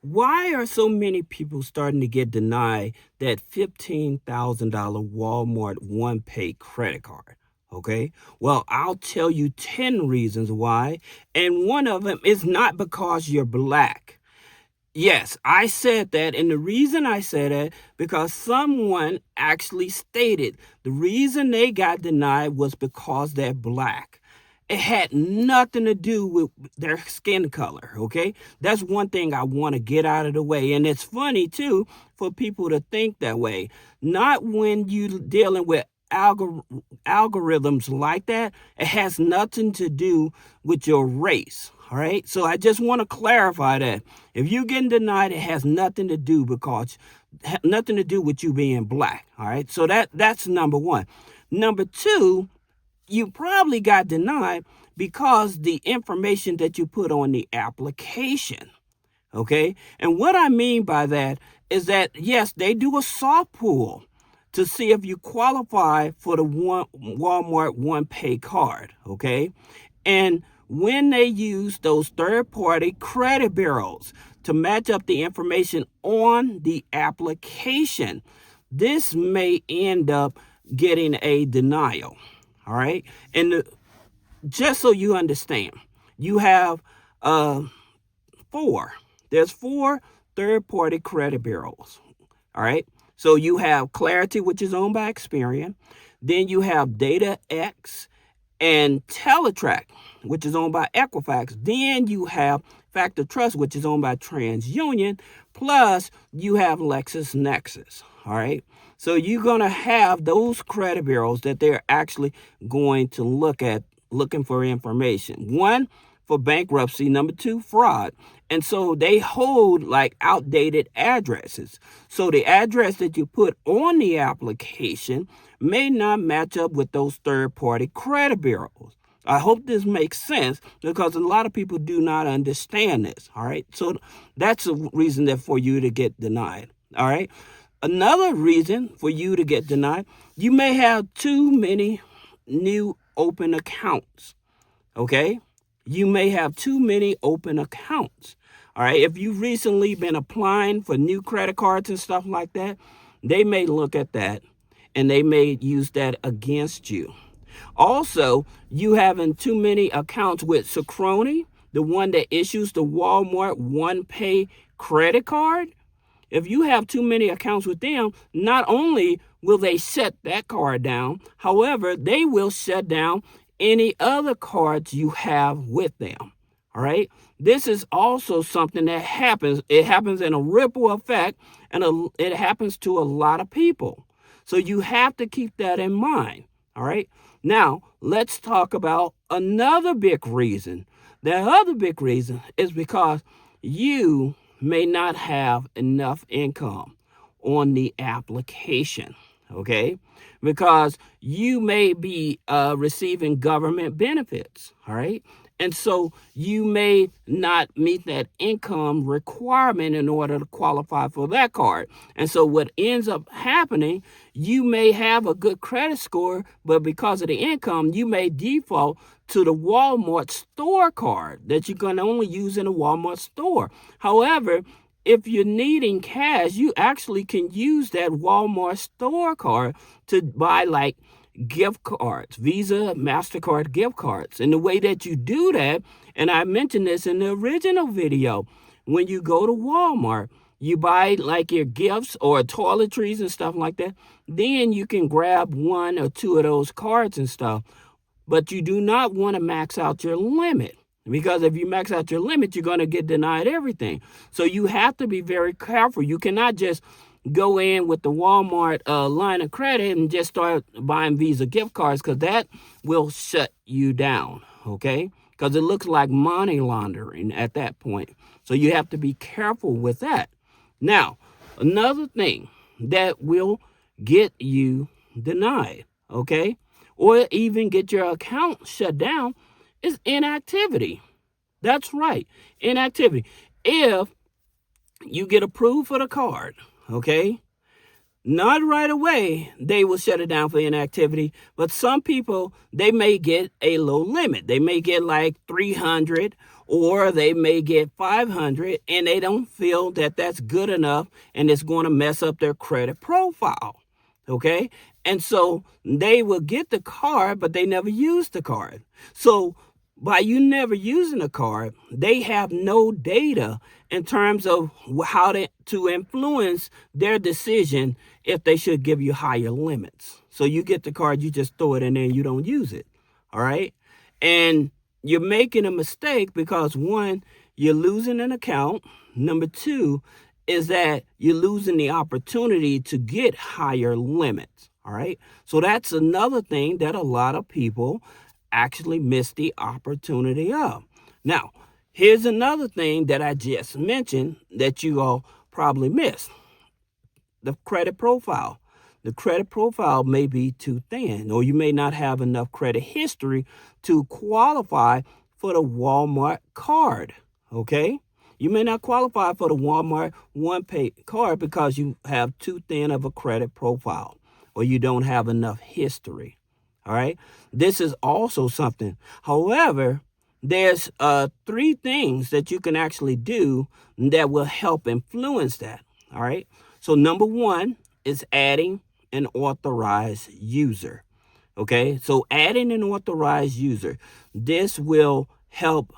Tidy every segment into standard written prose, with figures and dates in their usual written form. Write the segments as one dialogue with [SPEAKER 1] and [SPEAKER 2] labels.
[SPEAKER 1] Why are so many people starting to get denied that $15,000 Walmart OnePay credit card? Okay. Well, I'll tell you 10 reasons why. And one of them is not because you're black. Yes, I said that. And the reason I said that, because someone actually stated the reason they got denied was because they're black. It had nothing to do with their skin color, okay? That's one thing I want to get out of the way. And it's funny, too, for people to think that way. Not when you're dealing with algorithms like that. It has nothing to do with your race, all right? So I just want to clarify that. If you're getting denied, it has nothing to do with you being black, all right? So that's number one. Number two, you probably got denied because the information that you put on the application, okay? And what I mean by that is that, yes, they do a soft pull to see if you qualify for the Walmart OnePay card, okay? And when they use those third-party credit bureaus to match up the information on the application, this may end up getting a denial. All right. And just so you understand, you have there's four third-party credit bureaus. All right. So you have Clarity, which is owned by Experian. Then you have DataX and Teletrack, which is owned by Equifax. Then you have Factor Trust, which is owned by TransUnion. Plus, you have LexisNexis. All right. So you're going to have those credit bureaus that they're actually going to look at, looking for information. One, for bankruptcy. Number two, fraud. And so they hold like outdated addresses. So the address that you put on the application may not match up with those third-party credit bureaus. I hope this makes sense because a lot of people do not understand this. All right. So that's a reason that for you to get denied. All right. Another reason for you to get denied, you may have too many new open accounts, okay? You may have too many open accounts, all right? If you've recently been applying for new credit cards and stuff like that, they may look at that and they may use that against you. Also, you having too many accounts with Synchrony, the one that issues the Walmart OnePay credit card. If you have too many accounts with them, not only will they shut that card down, however, they will shut down any other cards you have with them. All right. This is also something that happens. It happens in a ripple effect, and it happens to a lot of people. So you have to keep that in mind. All right. Now, let's talk about another big reason. The other big reason is because you may not have enough income on the application, okay? Because you may be receiving government benefits, all right? And so you may not meet that income requirement in order to qualify for that card. And so what ends up happening, you may have a good credit score, but because of the income, you may default to the Walmart store card that you're going to only use in a Walmart store. However, if you're needing cash, you actually can use that Walmart store card to buy like gift cards, Visa, Mastercard gift cards. And the way that you do that, and I mentioned this in the original video, when you go to Walmart, you buy like your gifts or toiletries and stuff like that, then you can grab one or two of those cards and stuff. But you do not want to max out your limit, because if you max out your limit, you're going to get denied everything. So you have to be very careful. You cannot just go in with the Walmart line of credit and just start buying Visa gift cards, because that will shut you down, okay? Because it looks like money laundering at that point. So you have to be careful with that. Now, another thing that will get you denied, okay, or even get your account shut down is inactivity. That's right, inactivity. If you get approved for the card, okay, not right away, they will shut it down for inactivity. But some people, they may get a low limit. They may get like 300 or they may get 500 and they don't feel that that's good enough and it's going to mess up their credit profile. Okay. And so they will get the card, but they never use the card. So by you never using a card, they have no data in terms of how to influence their decision if they should give you higher limits. So you get the card, you just throw it in there and you don't use it. All right. And you're making a mistake because, one, you're losing an account. Number two is that you're losing the opportunity to get higher limits. All right. So that's another thing that a lot of people actually miss the opportunity of. Now, here's another thing that I just mentioned that you all probably missed: the credit profile. The credit profile may be too thin, or you may not have enough credit history to qualify for the Walmart card. Okay? You may not qualify for the Walmart OnePay card because you have too thin of a credit profile, or you don't have enough history. All right? This is also something. However, there's 3 things that you can actually do that will help influence that. All right? So number 1 is adding an authorized user. Okay, so adding an authorized user, this will help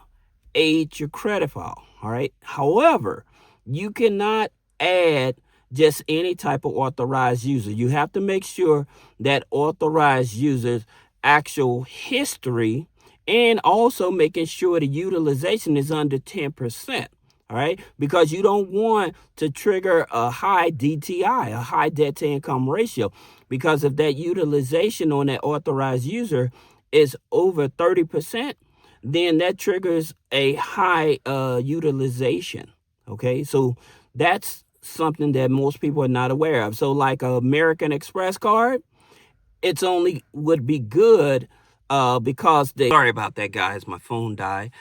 [SPEAKER 1] aid your credit file. All right. However, you cannot add just any type of authorized user. You have to make sure that authorized users' actual history, and also making sure the utilization is under 10%. All right, because you don't want to trigger a high DTI, a high debt to income ratio, because if that utilization on that authorized user is over 30%, then that triggers a high utilization. Okay, so that's something that most people are not aware of. So like an American Express card, it's only would be good because they, sorry about that, guys, my phone died.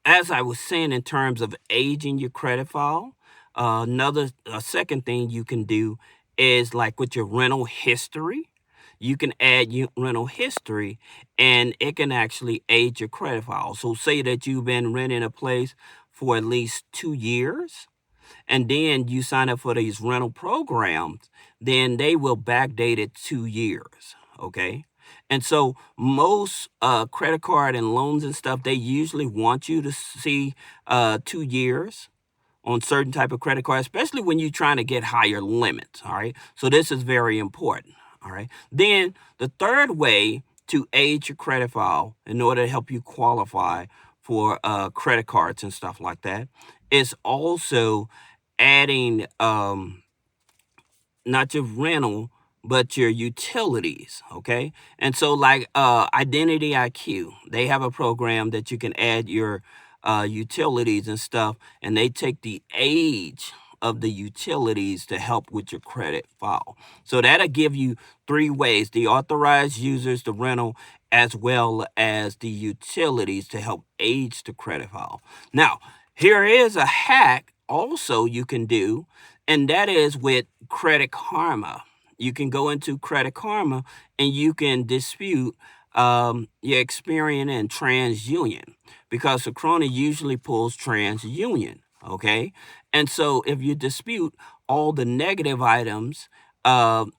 [SPEAKER 1] As I was saying, in terms of aging your credit file, a second thing you can do is like with your rental history. You can add your rental history, and it can actually age your credit file. So say that you've been renting a place for at least 2 years, and then you sign up for these rental programs, then they will backdate it 2 years. Okay. And so most credit card and loans and stuff, they usually want you to see 2 years on certain type of credit card, especially when you're trying to get higher limits. All right. So this is very important. All right. Then the third way to age your credit file in order to help you qualify for credit cards and stuff like that is also adding not your rental, but your utilities. Okay. And so like Identity IQ, they have a program that you can add your utilities and stuff, and they take the age of the utilities to help with your credit file. So that'll give you 3 ways: the authorized users, the rental, as well as the utilities to help age the credit file. Now, here is a hack also you can do, and that is with Credit Karma. You can go into Credit Karma and you can dispute your Experian and TransUnion, because Synchrony usually pulls TransUnion. Okay. And so if you dispute all the negative items,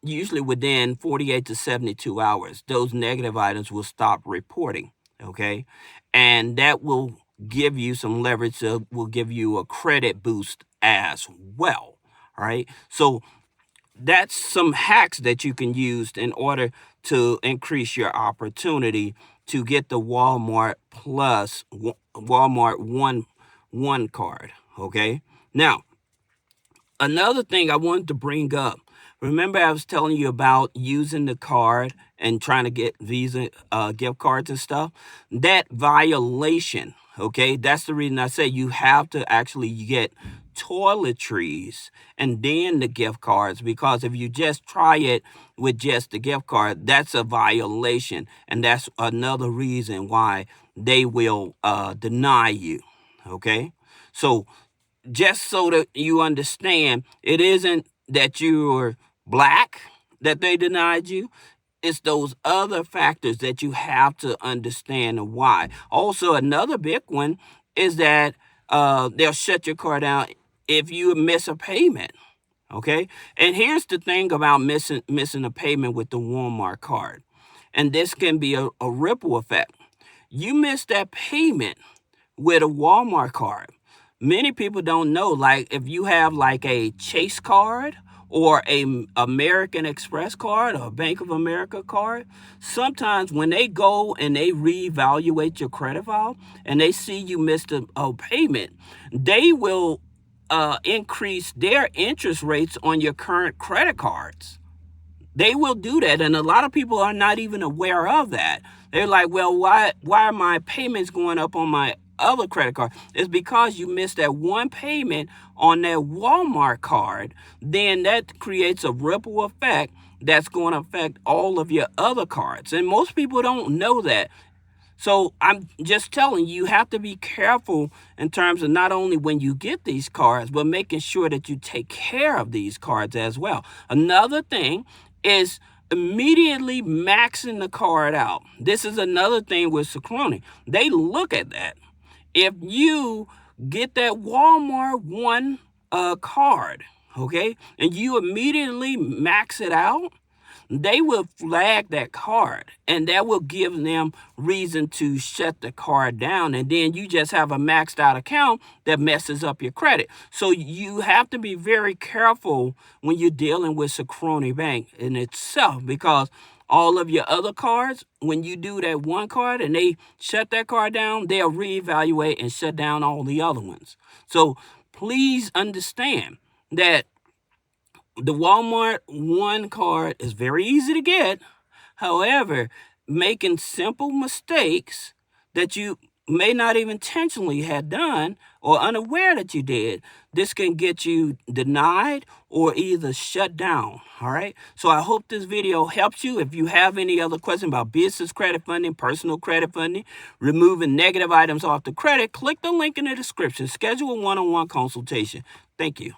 [SPEAKER 1] usually within 48 to 72 hours, those negative items will stop reporting. Okay. And that will give you some leverage, will give you a credit boost as well. All right. So that's some hacks that you can use in order to increase your opportunity to get the Walmart Plus, Walmart One card. Okay. Now, another thing I wanted to bring up. Remember, I was telling you about using the card and trying to get Visa gift cards and stuff? That violation, okay? That's the reason I say you have to actually get toiletries and then the gift cards, because if you just try it with just the gift card, that's a violation, and that's another reason why they will deny you, okay? So just so that you understand, it isn't that you're black that they denied you. It's those other factors that you have to understand why. Also, another big one is that they'll shut your card down if you miss a payment. Okay, and here's the thing about missing a payment with the Walmart card, and this can be a ripple effect. You miss that payment with a Walmart card. Many people don't know, like if you have like a Chase card or a American Express card or a Bank of America card, sometimes when they go and they reevaluate your credit file and they see you missed a payment, they will increase their interest rates on your current credit cards. They will do that, and a lot of people are not even aware of that. They're like, well, why are my payments going up on my other credit card? It's because you missed that one payment on that Walmart card. Then that creates a ripple effect that's going to affect all of your other cards, and most people don't know that. So I'm just telling you, you have to be careful in terms of not only when you get these cards, but making sure that you take care of these cards as well. Another thing is immediately maxing the card out. This is another thing with Synchrony. They look at that. If you get that Walmart One card, okay, and you immediately max it out, they will flag that card, and that will give them reason to shut the card down, and then you just have a maxed out account that messes up your credit. So you have to be very careful when you're dealing with Synchrony Bank in itself, because all of your other cards, when you do that one card and they shut that card down, they'll reevaluate and shut down all the other ones. So please understand that the Walmart One card is very easy to get. However, making simple mistakes that you may not even intentionally have done or unaware that you did, this can get you denied or either shut down. All right. So I hope this video helps you. If you have any other questions about business credit funding, personal credit funding, removing negative items off the credit, click the link in the description. Schedule a one-on-one consultation. Thank you.